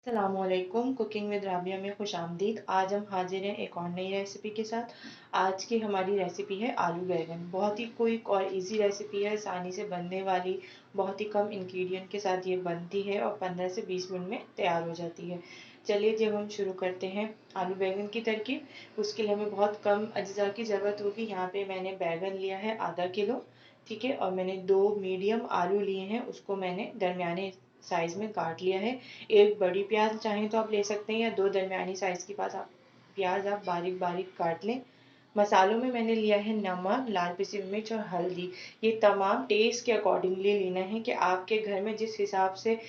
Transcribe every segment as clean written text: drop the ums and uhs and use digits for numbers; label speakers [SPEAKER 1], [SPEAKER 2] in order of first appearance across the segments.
[SPEAKER 1] अस्सलाम वालेकुम। Cooking with Rabia में खुश आमदीद। आज हम हाजिर हैं एक और नई रेसिपी के साथ। आज की हमारी रेसिपी है आलू बैंगन। बहुत ही क्विक और इजी रेसिपी है, आसानी से बनने वाली, बहुत ही कम इंग्रेडिएंट के साथ ये बनती है और 15 से 20 मिनट में तैयार हो जाती है। चलिए जब हम शुरू करते हैं आलू बैंगन की तरकीब। उसके लिए हमें बहुत कम अज्जा की ज़रूरत होगी। यहाँ पे मैंने बैंगन लिया है आधा किलो, ठीक है, और मैंने 2 मीडियम आलू लिए हैं, उसको मैंने दरमियाने साइज़ में काट लिया है। एक बड़ी प्याज चाहें तो आप ले सकते हैं, या 2 दरमियानी साइज़ की प्याज आप बारीक बारीक काट लें। मसालों में मैंने लिया है नमक, लाल पिसी हुई मिर्च और हल्दी। ये तमाम टेस्ट के अकॉर्डिंगली लेना है कि आपके घर में जिस हिसाब से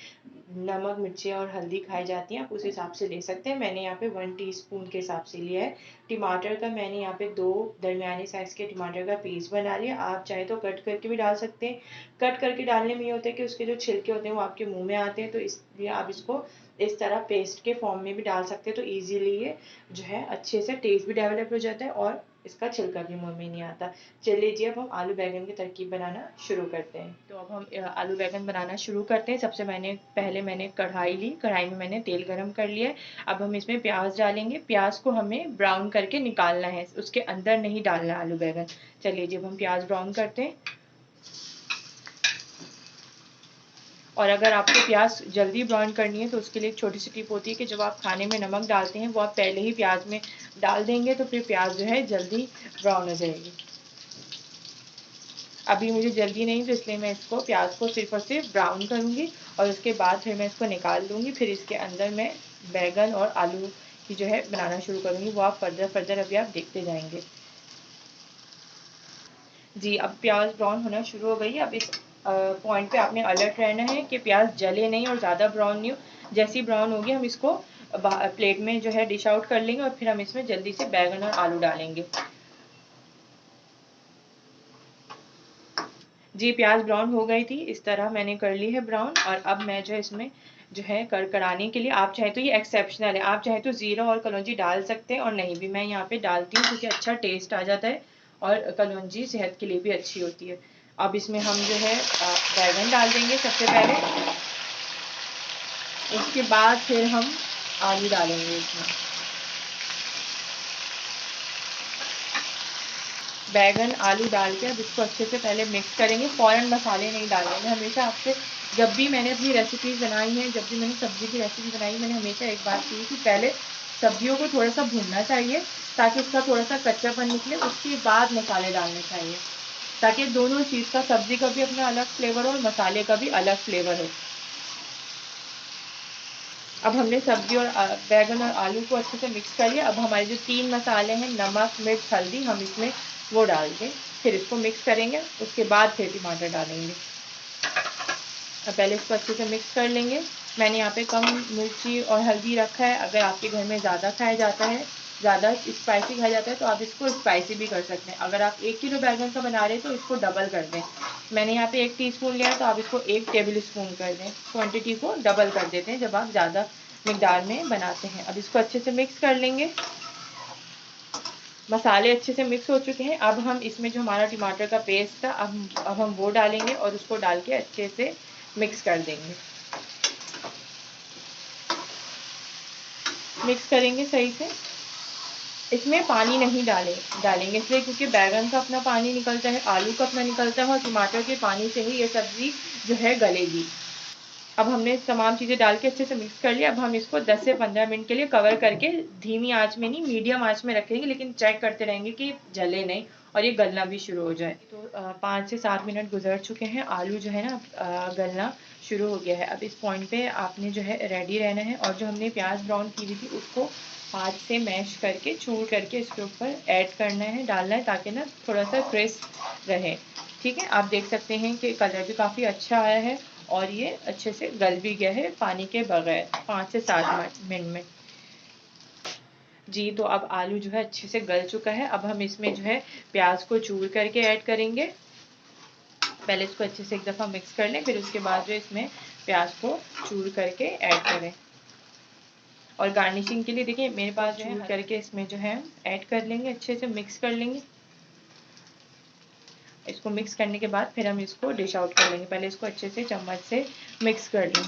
[SPEAKER 1] नमक, मिर्ची और हल्दी खाई जाती हैं आप उस हिसाब से ले सकते हैं। मैंने यहाँ पे 1 टीस्पून के हिसाब से लिया है। टमाटर का मैंने यहाँ पे 2 दरमियानी साइज़ के टमाटर का पेस्ट बना लिया। आप चाहे तो कट करके भी डाल सकते हैं। कट करके डालने में ये होता है कि उसके जो छिलके होते हैं वो आपके मुँह में आते हैं, तो इसलिए आप इसको इस तरह पेस्ट के फॉर्म में भी डाल सकते हैं, तो ईज़िली ये जो है अच्छे से टेस्ट भी डेवलप हो जाता है और इसका छिलका भी मुँह में नहीं आता। चलिए जी अब हम आलू बैंगन की तरकीब बनाना शुरू करते हैं। तो अब हम आलू बैंगन बनाना शुरू करते हैं। सबसे पहले मैंने कढ़ाई ली, कढ़ाई में मैंने तेल गरम कर लिया है। अब हम इसमें प्याज डालेंगे। प्याज को हमें ब्राउन करके निकालना है, उसके अंदर नहीं डालना आलू बैंगन। चलिए जब हम प्याज ब्राउन करते हैं, और अगर आपको प्याज जल्दी ब्राउन करनी है तो उसके लिए एक छोटी सी टिप होती है कि जब आप खाने में नमक डालते हैं वो आप पहले ही प्याज में डाल देंगे, तो फिर प्याज जो है जल्दी ब्राउन हो जाएगी। अभी मुझे जल्दी नहीं, तो इसलिए मैं इसको प्याज को सिर्फ और सिर्फ ब्राउन करूँगी और उसके बाद फिर मैं इसको निकाल लूँगी। फिर इसके अंदर मैं बैंगन और आलू की जो है बनाना शुरू करूँगी, वो आप फर्दर अभी आप देखते जाएंगे। जी अब प्याज ब्राउन होना शुरू हो गई है। अब इस पॉइंट पे आपने अलर्ट रहना है कि प्याज जले नहीं और ज़्यादा ब्राउन नहीं हो। जैसी ब्राउन होगी हम इसको प्लेट में जो है डिश आउट कर लेंगे और फिर हम इसमें जल्दी से बैंगन और आलू डालेंगे। जी प्याज ब्राउन हो गई थी, इस तरह मैंने कर ली है ब्राउन। और अब मैं जो है इसमें जो है कड़कड़ाने के लिए, आप चाहे तो ये एक्सेप्शनल है, आप चाहे तो ज़ीरा और कलौंजी डाल सकते हैं, और नहीं भी मैं यहाँ पे डालती हूँ क्योंकि अच्छा टेस्ट आ जाता है और कलौंजी सेहत के लिए भी अच्छी होती है। अब इसमें हम जो है बैंगन डाल देंगे सबसे पहले, उसके बाद फिर हम आलू डालेंगे इसमें। बैगन आलू डाल के अब इसको अच्छे से पहले मिक्स करेंगे। फ़ौरन मसाले नहीं डालेंगे। हमेशा आपसे जब भी मैंने अपनी रेसिपीज़ बनाई हैं, जब भी मैंने सब्ज़ी की रेसिपी बनाई, मैंने हमेशा एक बात की कि पहले सब्जियों को थोड़ा सा भूनना चाहिए ताकि उसका थोड़ा सा कच्चापन निकले, उसके बाद मसाले डालने चाहिए, ताकि दोनों चीज़ का, सब्ज़ी का भी अपना अलग फ्लेवर हो और मसाले का भी अलग फ्लेवर हो। अब हमने सब्ज़ी और बैंगन और आलू को अच्छे से मिक्स कर लिया। अब हमारे जो 3 मसाले हैं, नमक, मिर्च, हल्दी, हम इसमें वो डाल के फिर इसको मिक्स करेंगे। उसके बाद फिर टमाटर डालेंगे। अब पहले इसको अच्छे से मिक्स कर लेंगे। मैंने यहाँ पे कम मिर्ची और हल्दी रखा है। अगर आपके घर में ज़्यादा खाया जाता है, ज़्यादा स्पाइसी खाया जाता है, तो आप इसको स्पाइसी भी कर सकते हैं। अगर आप 1 किलो बैंगन का बना रहे हैं तो इसको डबल कर दें। मैंने यहाँ पे 1 टीस्पून लिया है, तो आप इसको 1 टेबल स्पून कर दें। क्वांटिटी को डबल कर देते हैं जब आप ज़्यादा मिकदार में बनाते हैं। अब इसको अच्छे से मिक्स कर लेंगे। मसाले अच्छे से मिक्स हो चुके हैं। अब हम इसमें जो हमारा टमाटर का पेस्ट था, अब हम वो डालेंगे और उसको डाल के अच्छे से मिक्स कर देंगे। मिक्स करेंगे सही से। इसमें पानी नहीं डालेंगे इसलिए क्योंकि बैंगन का अपना पानी निकलता है, आलू का अपना निकलता है, और टमाटर के पानी से ही ये सब्ज़ी जो है गलेगी। अब हमने तमाम चीज़ें डाल के अच्छे से मिक्स कर लिया। अब हम इसको 10 से 15 मिनट के लिए कवर करके धीमी आंच में नहीं, मीडियम आंच में रखेंगे, लेकिन चेक करते रहेंगे कि जले नहीं और ये गलना भी शुरू हो जाए। तो 5 से 7 मिनट गुजर चुके हैं। आलू जो है ना गलना शुरू हो गया है। अब इस पॉइंट पे आपने जो है रेडी रहना है, और जो हमने प्याज ब्राउन की हुई थी उसको हाथ से मैश करके, चूर करके इसके ऊपर ऐड करना है, डालना है, ताकि ना थोड़ा सा क्रिस्प रहे। ठीक है, आप देख सकते हैं कि कलर भी काफ़ी अच्छा आया है और ये अच्छे से गल भी गया है पानी के बगैर 5 से 7 मिनट में। जी तो अब आलू जो है अच्छे से गल चुका है। अब हम इसमें जो है प्याज को चूर करके ऐड करेंगे। पहले इसको अच्छे से एक दफ़ा मिक्स कर लें, फिर उसके बाद जो इसमें प्याज को चूर करके ऐड करें। और गार्निशिंग के लिए देखिए मेरे पास जो है करके इसमें जो है ऐड कर लेंगे, अच्छे से मिक्स कर लेंगे। इसको मिक्स करने के बाद फिर हम इसको डिश आउट कर लेंगे। पहले इसको अच्छे से चम्मच से मिक्स कर लें।